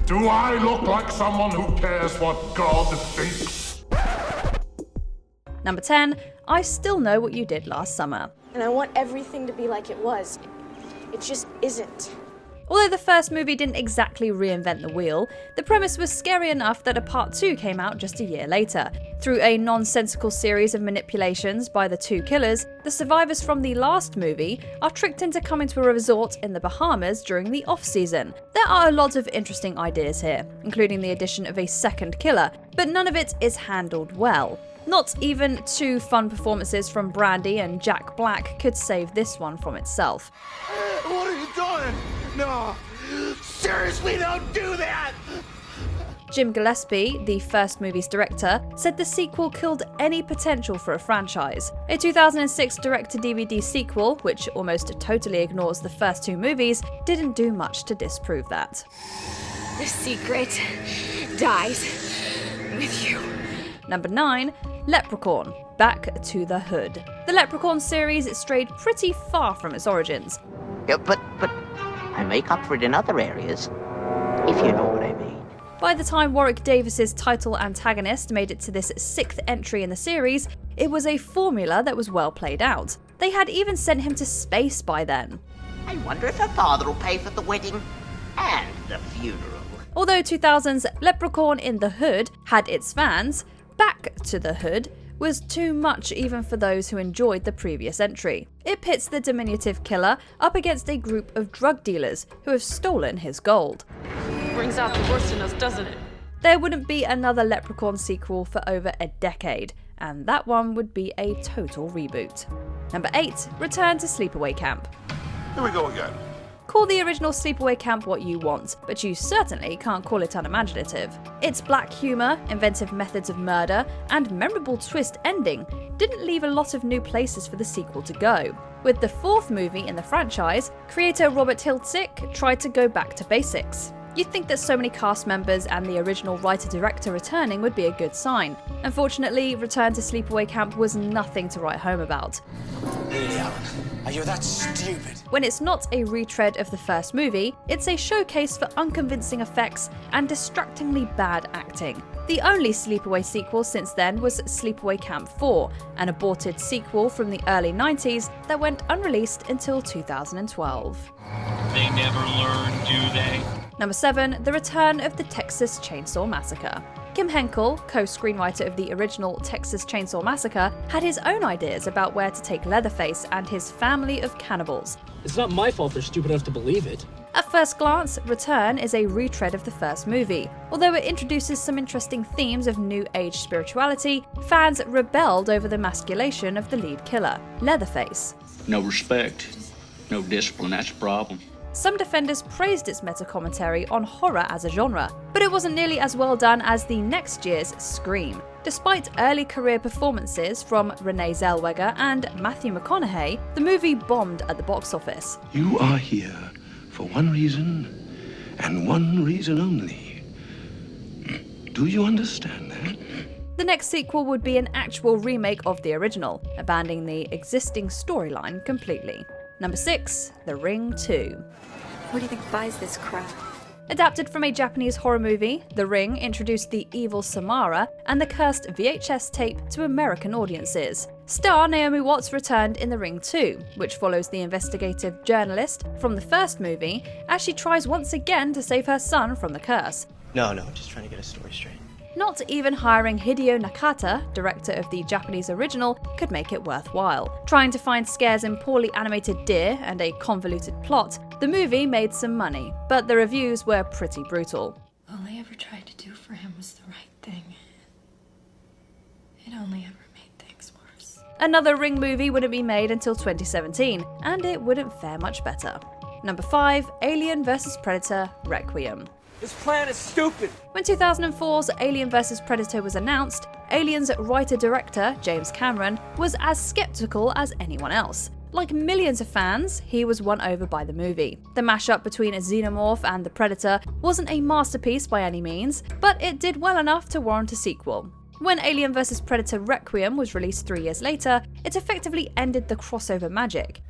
Do I look like someone who cares what God thinks? Number 10, I Still Know What You Did Last Summer. And I want everything to be like it was. It just isn't. Although the first movie didn't exactly reinvent the wheel, the premise was scary enough that a part 2 came out just a year later. Through a nonsensical series of manipulations by the two killers, the survivors from the last movie are tricked into coming to a resort in the Bahamas during the off-season. There are a lot of interesting ideas here, including the addition of a second killer, but none of it is handled well. Not even two fun performances from Brandy and Jack Black could save this one from itself. What are you doing? No, seriously, don't do that! Jim Gillespie, the first movie's director, said the sequel killed any potential for a franchise. A 2006 direct-to-DVD sequel, which almost totally ignores the first two movies, didn't do much to disprove that. The secret dies with you. Number 9, Leprechaun, Back to the Hood. The Leprechaun series strayed pretty far from its origins. Yeah, but I make up for it in other areas, if you know what I mean. By the time Warwick Davis's title antagonist made it to this 6th entry in the series, it was a formula that was well played out. They had even sent him to space by then. I wonder if her father will pay for the wedding and the funeral. Although 2000's Leprechaun in the Hood had its fans, Back to the Hood was too much even for those who enjoyed the previous entry. It pits the diminutive killer up against a group of drug dealers who have stolen his gold. Brings out the worst in us, doesn't it? There wouldn't be another Leprechaun sequel for over a decade, and that one would be a total reboot. Number 8, Return to Sleepaway Camp. Here we go again. Call the original Sleepaway Camp what you want, but you certainly can't call it unimaginative. Its black humour, inventive methods of murder, and memorable twist ending didn't leave a lot of new places for the sequel to go. With the 4th movie in the franchise, creator Robert Hiltzik tried to go back to basics. You'd think that so many cast members and the original writer-director returning would be a good sign. Unfortunately, Return to Sleepaway Camp was nothing to write home about. Really, Alan? Are you that stupid? When it's not a retread of the first movie, it's a showcase for unconvincing effects and distractingly bad acting. The only Sleepaway sequel since then was Sleepaway Camp 4, an aborted sequel from the early 90s that went unreleased until 2012. They never learn, do they? Number 7, The Return of the Texas Chainsaw Massacre. Kim Henkel, co-screenwriter of the original Texas Chainsaw Massacre, had his own ideas about where to take Leatherface and his family of cannibals. It's not my fault they're stupid enough to believe it. At first glance, Return is a retread of the first movie. Although it introduces some interesting themes of New Age spirituality, fans rebelled over the emasculation of the lead killer, Leatherface. No respect, no discipline, that's a problem. Some defenders praised its meta-commentary on horror as a genre, but it wasn't nearly as well done as the next year's Scream. Despite early career performances from Renee Zellweger and Matthew McConaughey, the movie bombed at the box office. You are here for one reason, and one reason only. Do you understand that? The next sequel would be an actual remake of the original, abandoning the existing storyline completely. Number 6, The Ring 2. Who do you think buys this crap? Adapted from a Japanese horror movie, The Ring introduced the evil Samara and the cursed VHS tape to American audiences. Star Naomi Watts returned in The Ring 2, which follows the investigative journalist from the first movie as she tries once again to save her son from the curse. No, just trying to get a story straight. Not even hiring Hideo Nakata, director of the Japanese original, could make it worthwhile. Trying to find scares in poorly animated deer and a convoluted plot, the movie made some money, but the reviews were pretty brutal. All I ever tried to do for him was the right thing. It only ever made things worse. Another Ring movie wouldn't be made until 2017, and it wouldn't fare much better. Number 5, Alien vs Predator Requiem. This plan is stupid. When 2004's Alien vs Predator was announced, Alien's writer-director, James Cameron, was as skeptical as anyone else. Like millions of fans, he was won over by the movie. The mashup between a xenomorph and the Predator wasn't a masterpiece by any means, but it did well enough to warrant a sequel. When Alien vs Predator Requiem was released 3 years later, it effectively ended the crossover magic.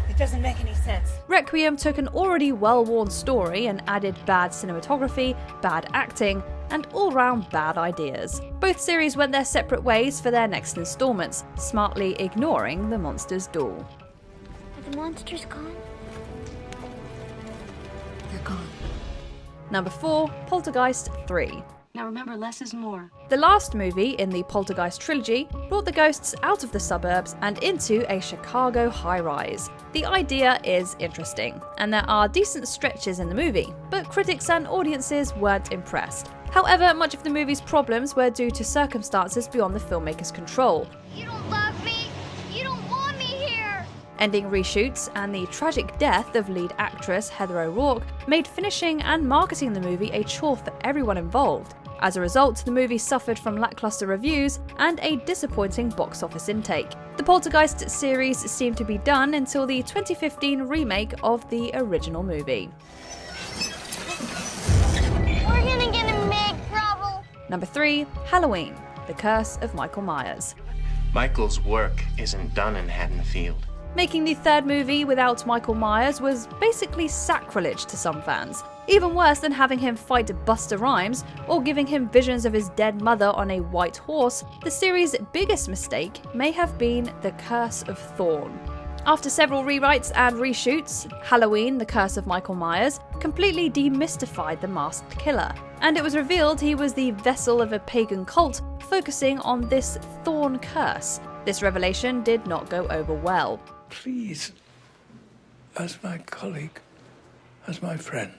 It doesn't make any sense. Requiem took an already well-worn story and added bad cinematography, bad acting, and all-round bad ideas. Both series went their separate ways for their next installments, smartly ignoring the monster's duel. Are the monsters gone? They're gone. Number 4, Poltergeist III. Now remember, less is more. The last movie in the Poltergeist trilogy brought the ghosts out of the suburbs and into a Chicago high-rise. The idea is interesting, and there are decent stretches in the movie, but critics and audiences weren't impressed. However, much of the movie's problems were due to circumstances beyond the filmmaker's control. You don't love me. You don't want me here. Ending reshoots and the tragic death of lead actress Heather O'Rourke made finishing and marketing the movie a chore for everyone involved. As a result, the movie suffered from lackluster reviews and a disappointing box office intake. The Poltergeist series seemed to be done until the 2015 remake of the original movie. We're gonna get in big trouble. Number 3, Halloween, The Curse of Michael Myers. Michael's work isn't done in Haddonfield. Making the third movie without Michael Myers was basically sacrilege to some fans. Even worse than having him fight Busta Rhymes or giving him visions of his dead mother on a white horse, the series' biggest mistake may have been The Curse of Thorn. After several rewrites and reshoots, Halloween, The Curse of Michael Myers completely demystified the masked killer, and it was revealed he was the vessel of a pagan cult focusing on this thorn curse. This revelation did not go over well. Please, as my colleague, as my friend,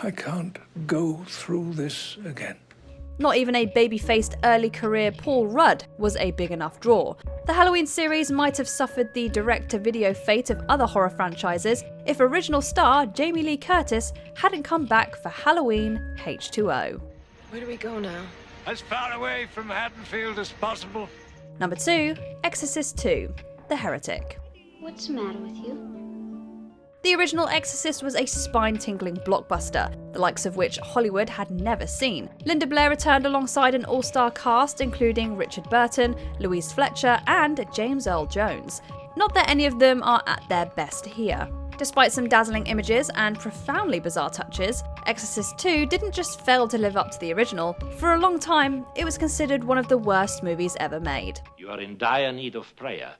I can't go through this again. Not even a baby-faced early career Paul Rudd was a big enough draw. The Halloween series might have suffered the direct-to-video fate of other horror franchises if original star Jamie Lee Curtis hadn't come back for Halloween H2O. Where do we go now? As far away from Haddonfield as possible. Number 2, Exorcist II, The Heretic. What's the matter with you? The original Exorcist was a spine-tingling blockbuster, the likes of which Hollywood had never seen. Linda Blair returned alongside an all-star cast including Richard Burton, Louise Fletcher, and James Earl Jones. Not that any of them are at their best here. Despite some dazzling images and profoundly bizarre touches, Exorcist II didn't just fail to live up to the original. For a long time, it was considered one of the worst movies ever made. You are in dire need of prayer.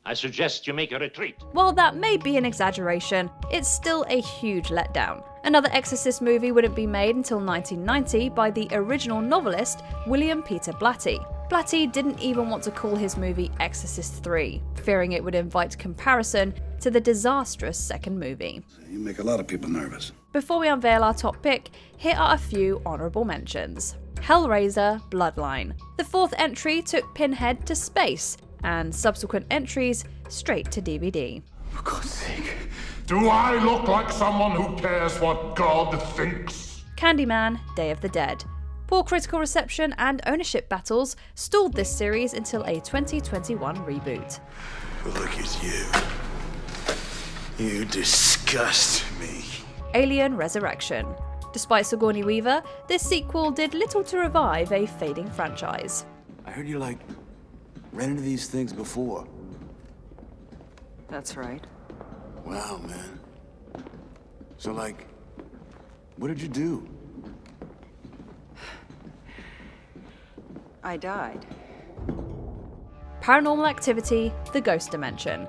I suggest you make a retreat. While that may be an exaggeration, it's still a huge letdown. Another Exorcist movie wouldn't be made until 1990 by the original novelist William Peter Blatty. Blatty didn't even want to call his movie Exorcist III, fearing it would invite comparison to the disastrous second movie. You make a lot of people nervous. Before we unveil our top pick, here are a few honourable mentions. Hellraiser Bloodline. The fourth entry took Pinhead to space, and subsequent entries straight to DVD. For God's sake. Do I look like someone who cares what God thinks? Candyman, Day of the Dead. Poor critical reception and ownership battles stalled this series until a 2021 reboot. Look at you. You disgust me. Alien Resurrection. Despite Sigourney Weaver, this sequel did little to revive a fading franchise. I heard you ran into these things before. That's right. Wow, man. So, what did you do? I died. Paranormal Activity, The Ghost Dimension.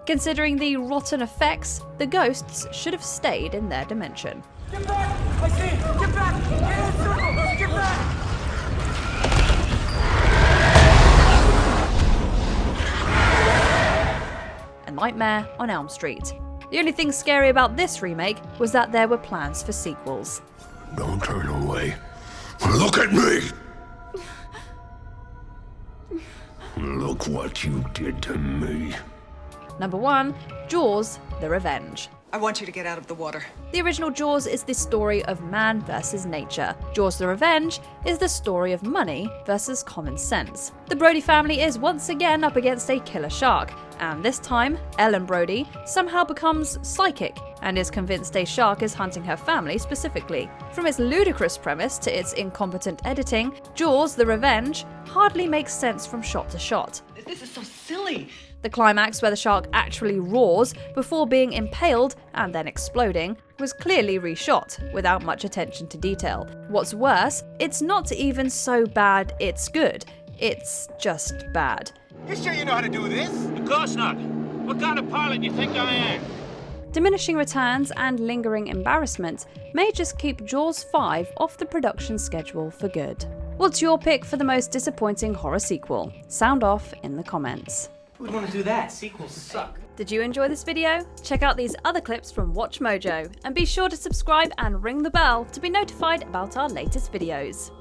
Considering the rotten effects, the ghosts should have stayed in their dimension. Get back! I see him! Get back! Get in the circle! Get back! A Nightmare on Elm Street. The only thing scary about this remake was that there were plans for sequels. Don't turn away. Look at me! Look what you did to me. Number 1, Jaws, The Revenge. I want you to get out of the water. The original Jaws is the story of man versus nature. Jaws the Revenge is the story of money versus common sense. The Brody family is once again up against a killer shark, and this time, Ellen Brody somehow becomes psychic and is convinced a shark is hunting her family specifically. From its ludicrous premise to its incompetent editing, Jaws the Revenge hardly makes sense from shot to shot. This is so silly. The climax, where the shark actually roars before being impaled and then exploding, was clearly reshot, without much attention to detail. What's worse, it's not even so bad it's good, it's just bad. You sure you know how to do this? Of course not. What kind of pilot do you think I am? Diminishing returns and lingering embarrassment may just keep Jaws 5 off the production schedule for good. What's your pick for the most disappointing horror sequel? Sound off in the comments. Who would want to do that? Sequels suck. Did you enjoy this video? Check out these other clips from Watch Mojo, and be sure to subscribe and ring the bell to be notified about our latest videos.